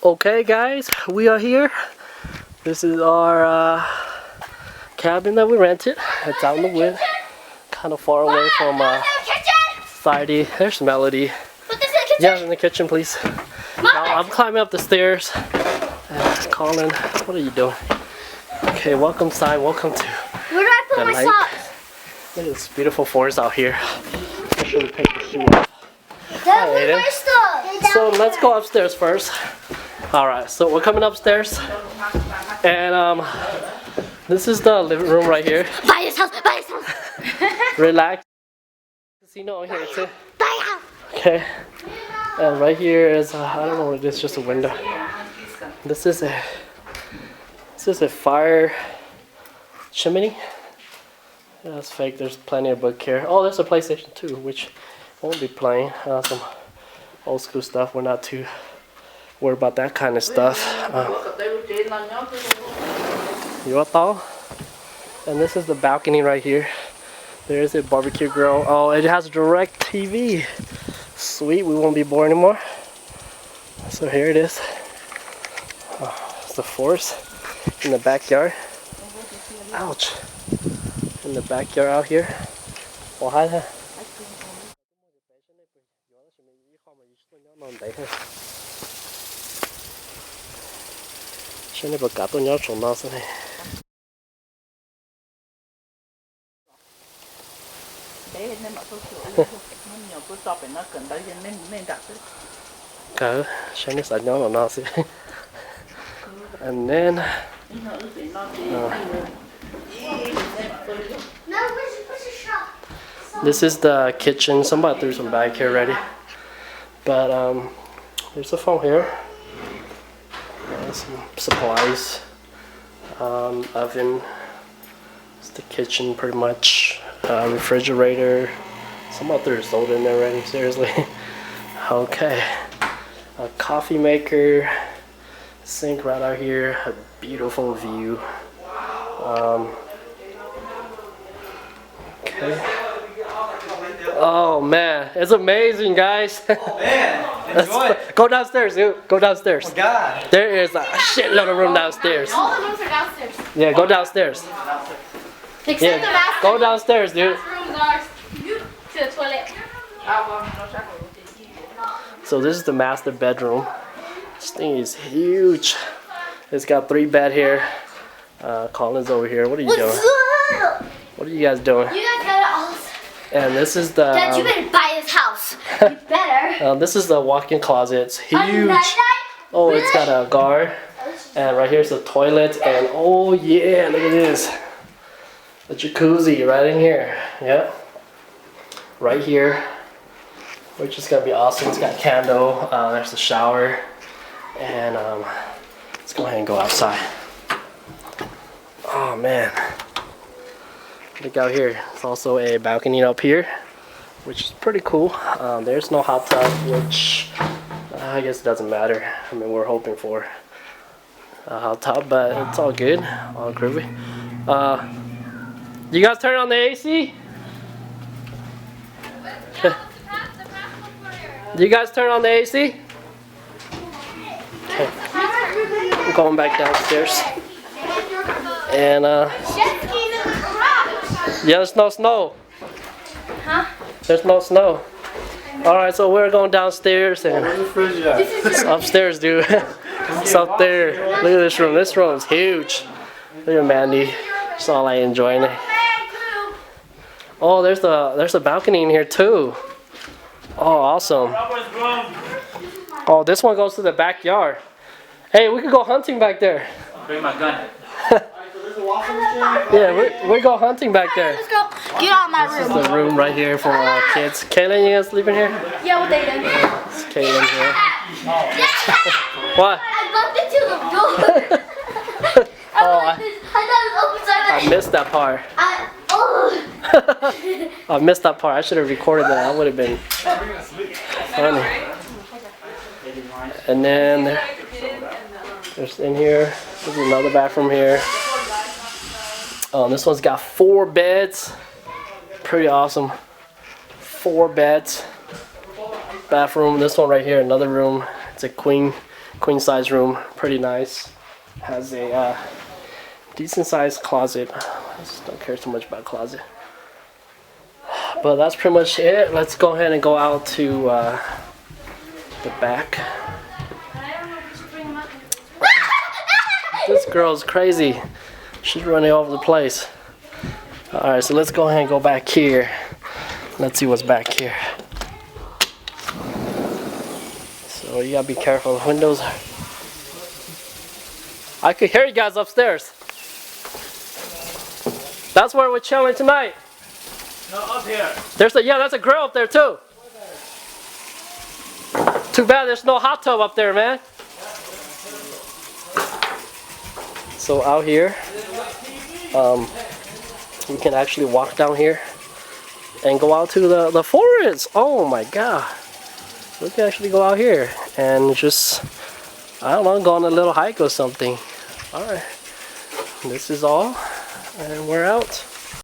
Okay guys, we are here. This is our cabin that we rented. It's out in the wood, kind of far away from society. There's Melody. Yeah, in the kitchen, please. I'm climbing up the stairs. Colin, what are you doing? Okay, welcome inside. Welcome to Where do I put my socks? Look at this beautiful forest out here. I should have taken the shoe off. Hi, Aiden. So let's go upstairs first. Alright, so we're coming upstairs. And this is the living room right here. Buy his house, buy his house. Relax. Casino in here too. Buy house. Okay. And right here is I don't know what it is, just a window. This is a fire chimney. Yeah, that's fake. There's plenty of book here. Oh, there's a PlayStation 2, which won't be playing. Some old school stuff. We're not too worried about that kind of stuff. And this is the balcony right here. There is a barbecue grill. Oh, it has direct TV. Sweet, we won't be bored anymore. So here it is. Oh, it's the forest in the backyard. Ouch. In the backyard out here. Oh, hi there. And then this is the kitchen. Somebody threw some bag here already. But there's a phone here. Some supplies. Oven. It's the kitchen pretty much. Refrigerator. Somebody threw soda in there already, seriously. Okay. A coffee maker. Sink right out here. A beautiful view. Okay. Oh man, it's amazing, guys. Oh man, enjoy it. Go downstairs, dude. Go downstairs. Oh God. There is a shitload of room downstairs. All the rooms are downstairs. Yeah, go downstairs. Except the master. Go downstairs, dude. Rooms are to the toilet. So this is the master bedroom. This thing is huge. It's got 3 beds here. Colin's over here. What are you doing? What are you guys doing? You guys got it all. And this is the. Dad, you better buy this house. You better. This is the walk-in closet. It's huge. Oh, it's got a guard. And right here's the toilet. And oh yeah, look at this. The jacuzzi right in here. Yep. Right here. Which is gonna be awesome. It's got candle. There's the shower. And let's go ahead and go outside. Oh man. Look out here. It's also a balcony up here, which is pretty cool. There's no hot tub, which I guess it doesn't matter. I mean, we're hoping for a hot tub, but it's all good. All groovy. You guys turn on the AC? You guys turn on the AC? Okay. I'm going back downstairs. And yeah, there's no snow. Huh? There's no snow. Alright, so we're going downstairs and upstairs, dude. It's up there. Look at this room. This room's huge. Look at Mandy. She's all like enjoying it. Oh, there's a balcony in here too. Oh, awesome. Oh, this one goes to the backyard. Hey, we could go hunting back there. Bring my gun. Yeah, we go hunting back there. Let's go. Get out of my room. This is the room right here for kids. Kaylin, you guys sleeping here? Yeah, what they did. It's Kaylin here. What? I bumped into the door. I missed that part. I missed that part. I should have recorded that. That would have been funny. And then there's in here. There's another bathroom here. This one's got 4 beds. Pretty awesome. 4 beds. Bathroom. This one right here, another room. It's a queen queen size room, pretty nice. Has a decent sized closet. I just don't care too much about closet. But that's pretty much it. Let's go ahead and go out to the back. This girl's crazy. She's running all over the place. Alright, so let's go ahead and go back here. Let's see what's back here. So you gotta be careful. The windows are... I could hear you guys upstairs. That's where we're chilling tonight. No, up here. There's a that's a grill up there too. Too bad there's no hot tub up there, man. So out here, we can actually walk down here and go out to the forest. Oh my god. We can actually go out here and just, I don't know, go on a little hike or something. Alright. This is all. And we're out.